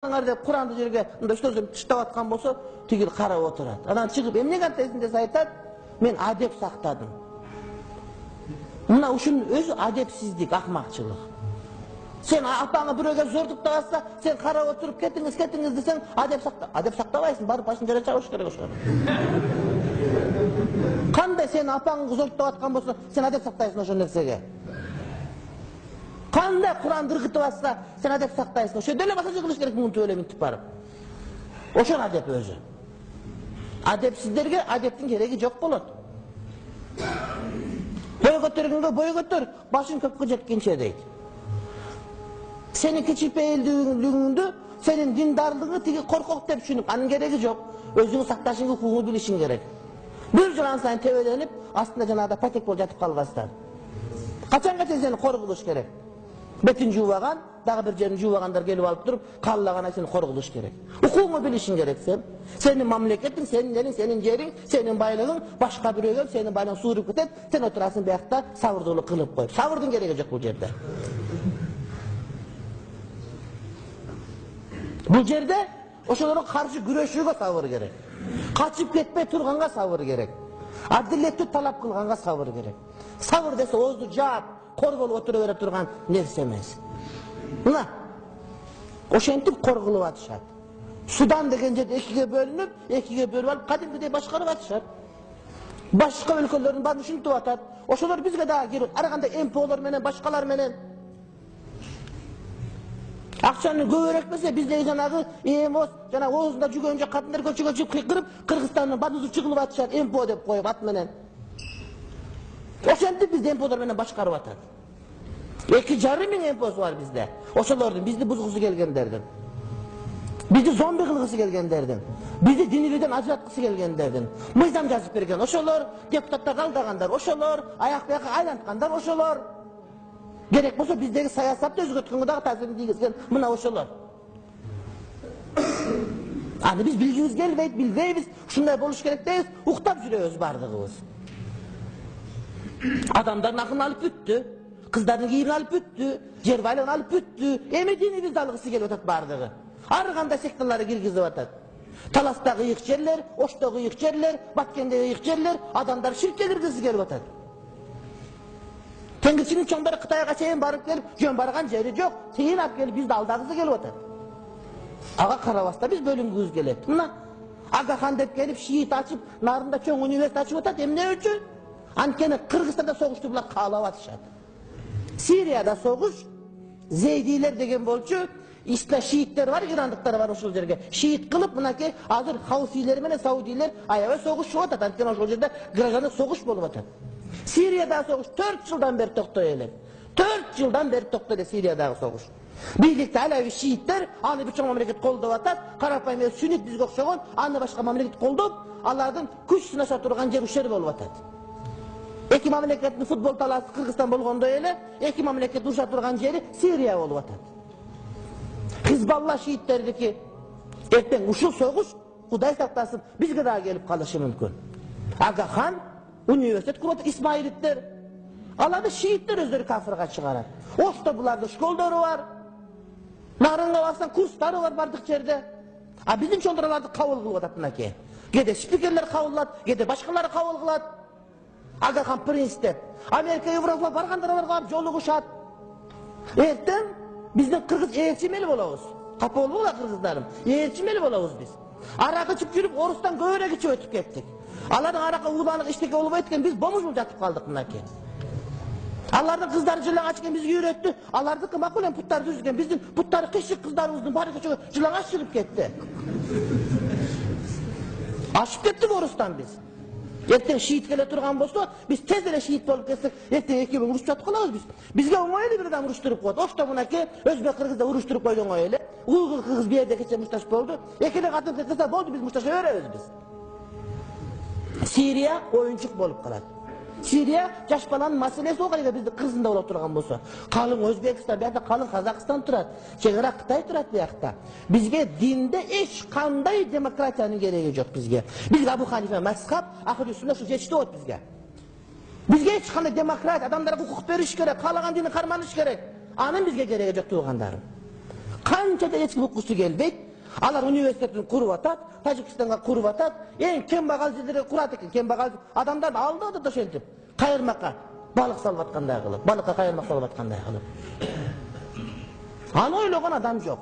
деп Құранды жерге мындай сөзім тыштап атқан болса, түгел қарап отырады. Анан шығып, эмнеге антесин десе айтат, мен адеп сақтадым. Мына ушунун өзү адепсиздик, акмакчылык. Сен апаңа бирөөгө зордуктап атса, сен карап отуруп кетиңиз десең, адеп сактабайсың, барып башын жара чабыш керек ошо. Кандай сен апаңды зордуктап аткан болсо, сен адеп сактайсың ошо нерсеге? Кандай Куранды ыргытып атса, сен адеп сактайсың. Ошо деле баскача кылыш керек, мынтип эле мынтип барып. Ошон адеп өзү. Адепсиздерге адептин кереги жок болот. Бой көтөргөнгө бой көтөр, башың көккө жеткенче дейт. Сенин кичипейилдүүлүгүңдү, сенин диндарлыгыңды тиги коркок деп түшүнүп, анын кереги жок. Өзүңдү сакташыңды, укугуңду билишиң керек. Бир жыл ан сайын тебеленип, астында жанагыда патек болуп жатып калбастан. Качанга сени кор кылыш керек? Бетин жуубаган, дагы бир жерин жуубагандар келип алып туруп, каллаган сени кор кылыш керек. Укугуңду билишиң керек сен. Сенин мамлекетиң, сенин элиң, сенин жериң, сенин байлыгың башка бирөөгө сенин байлыгың сууруп кетет, сен отурасың биякта сабырдуулук кылып коюп. Сабырдын кереги жок бул жерде. Бул жерде ошолорго каршы күрөшүүгө сабыр керек. Качып кетпей турганга сабыр керек. Адилеттүү талап кылганга сабыр керек. Сабыр десе оозду жаап, кор болуп отура бере турган нерсе эмес. Мына ошентип кор кылып атышат. Судан деген жерде экиге бөлүнүп алып кадимгидей башкарып атышат. Башка өлкөлөрдүн баарын ушинтип атат. Ошолор бизге дагы келип, ар кандай МПОлор менен, башкалар менен акчаны көбөрөкпесе биздеги жанагы ЭМОС, жана оозунда жүгөн жок катындар көчөгө чыгып кыйкырып, Кыргызстандын бадызы чыгылып атышат, МПО деп коюп ат менен. Ошентип бизди МПОлор менен башкарып атат. 2,5 миң МПОсу бар бизде. Ошолордун бизди бузгусу келгендердин. Бизди зомби кылгысы келгендердин. Бизди динибизден ажыраткысы келгендердин. Мыйзам жазып берген ошолор, депутаттарды алдагандар ошолор, аяк бияка айланткандар ошолор. Керек болсо биздеги саясатты өзгөрткөнгө дагы таасирин тийгизген мына ошолор. Аны биз билгибиз келбейт, билбейбиз, ушундай болуш керек дейбиз, уктап жүрөбүз бардыгыбыз. Адамдардын акылын алып бүттү, кыздардын кийимин алып бүттү, жер байлыгын алып бүттү, эми динибизди алгысы келип атат бардыгы. Ар кандай секталарды киргизип атат. Таластагы ыйык жерлер, Оштогу ыйык жерлер, Баткендеги ыйык жерлер, адамдар ширкке киргизип келип атат. Теңирчинин чоңдору Кытайга чейин барып келип, жөн барган жери жок, тыйын алып келип бизди алдагысы келип атат. Ага карабаста биз бөлүнгүбүз келет. Мына Агахан деп келип, шиит ачып, нарында чоң университет ачып атат, эмне үчүн? Анткени Кыргызстанда согушту булар каалап атышат. Сирияда согуш, Зейдилер деген болчу, исла шииттер бар, ирандыктар бар ошол жерге. Шиит кылып, мынакей азыр хаусилер менен саудилер аябай согушуп атат. Анткени ошол жерде граждандык согуш болуп атат. Сирияда согуш 4 жылдан бери токтой элек. 4 жылдан бери токтой эле Сириядагы согуш. Бийликте алави шииттер аны бир чоң мамлекет колдоп атат. Карапайым эле сүннит бизге окшогон, аны башка мамлекет колдоп, алардын күч сынаша турган жер ушер болуп атат. Эки мамлекеттин футбол талаасы Кыргызстан болгондой эле, эки мамлекет уруша турган жери Сирия болуп атат. Хизбалла шииттердики эртең ушул согуш Кудай сактасын бизге дагы келип калышы мүмкүн. Агахан университет куруп атат, исмаилиттер. Аларды шииттер өздөрү кафырга чыгарат. Ошто булардын школдору бар. Нарынга барсаң курстары бар бардык жерде. А биздин чоңдор аларды кабыл кылып атат мынакей. Кээде спикерлер кабыл кылат, кээде башкалары кабыл кылат. Агахан принц деп. Америка, Европа баргандар барып жолугушат. Эртең биздин кыргыз элчимели болобуз. Капа болбогула кыргыздарым. Элчимели болобуз биз. Арак ичип жүрүп орустан көбүрөөк ичип өтүп кеттик. Алардын аракка ууланып иштеке болбойт экен, биз бомуз жатып калдык мынакей. Алардын кыздары жылаңач экен, бизге үйрөттү. Алардыкы макул эми путтарды үзгөн, биздин путтары кыйшык кыздарыбыздын баары көчөгө жылаңач чыгып кетти. Ашып кеттик орустан биз. Эртең шиит келе турган болсо, биз тез эле шиит болуп кетсек, эртең экөө урушуп жатып калабыз биз. Бизге оңой эле бир адам уруштуруп коет. Ошто мынакей өзбек кыргызда уруштуруп койду оңой эле. Уйгур кыргыз бээрде кече мушташ болду. Экеле катын кетсе болду, биз мушташа беребиз биз. Сирия оюнчук болуп калат. Сирия жаш баланын маселеси ого эле биздин Кыргызында болуп турган болсо. Калың Өзбекстан, биякта калың Казакстан турат, чегара Кытай турат биякта. Бизге динде эч кандай демократиянын кереги жок бизге. Бизге Абу Ханифа мазхаб, ахир сүннат ушу жетиштүү болот бизге. Бизге эч кандай демократия, адамдарга укук бериш керек, каалаган динди карманыш керек. Анын бизге кереги жок туугандарым. Kança da eski okusu gelbeyt. Alar üniversitetini kurup atat, Tajikistan'a kurup atat. En kembagal yerlere kurat eken, kembagal adamlar aldı da şentip. Kayırmakka balık salıp atkanday kılıp, balıkka kayırmak salıp atkanday kılıp. Ana oylogan adam yok.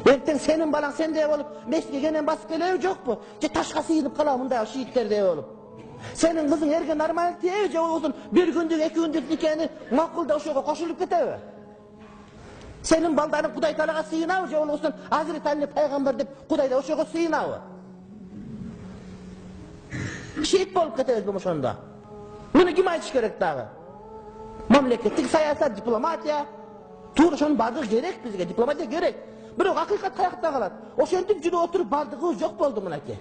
Erten senin balan sende olup, meşke genen basıp gelev yok bu. Ce taşka sıyınıp kalamında şiitler de olup. Senin kızın ergen normal diye ce olsun bir gündük, 2 gündük nikahını makulda uşağa koşulup gidevi. Senin baldarın Kuday Tala'ga sıyınağı ce olsun Hazreti Ali Peygamber deyip Kuday'da uşağa sıyınağı. Şiit bolup gideviz bu muşonda. Bunu kim aytış gerek dağı? Memleketlik siyasat, diplomatiya. Turuşun bardığı gerek bizge, diplomatiya gerek. Biroq hakikat kayakta kalat. O şentip jüri oturup bardığı yok boldu mınaki.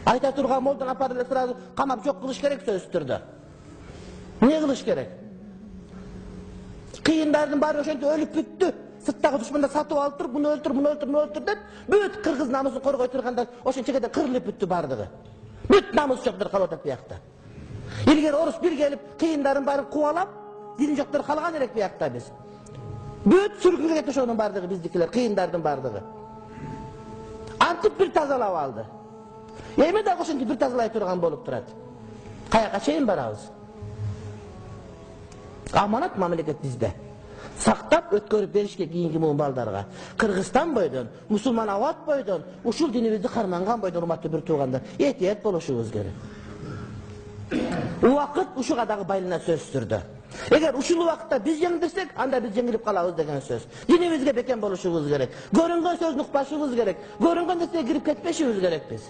Ayta turgan moldan aparılı sırası kamap çok kılış gerek söz türdü. Niye kılış gerek? Kıyındarının bari o şentip ölüp büttü. Sırttaki düşmanda satıp altıp bunu öldür, bunu öldür, bunu öldür dedi. Büt Kırgız namusunu korgoy turganda o şentip kırılıp büttü bardığı. Büt namus yoktur kalotat bir yakta. İlgeri orus bir gelip kıyındarın bari kuvalap, dilin yoktur kalgan erek bir yakta biz. Büt sürgünlük etmiş onun bardığı bizdikiler, kıyındarın bardığı. Antip bir tazalap aldı. Yeme de koşun ki bir tazalay turgan bolup durat. Kayaka şeyin bar ağız. Amanat memleket bizde. Saktap ötkörüp berişke kiyingi muğun baldarga. Kırgızstan boydun, musulman avat boydun, uşul dinimizi karmangan boydun urmatlı bir tuğanlar. Ehtiyat boluşuğuz gerek. O vakit uşu kadar baylına söz sürdü. Eğer uşulu vakitte biz yengirsek, anda biz yengilip kalağız degen söz. Dinimizge beken boluşuğuz gerek. Görüngen söz nukbaşığız gerek. Görüngen de size girip ketmeşiğiz gerek biz.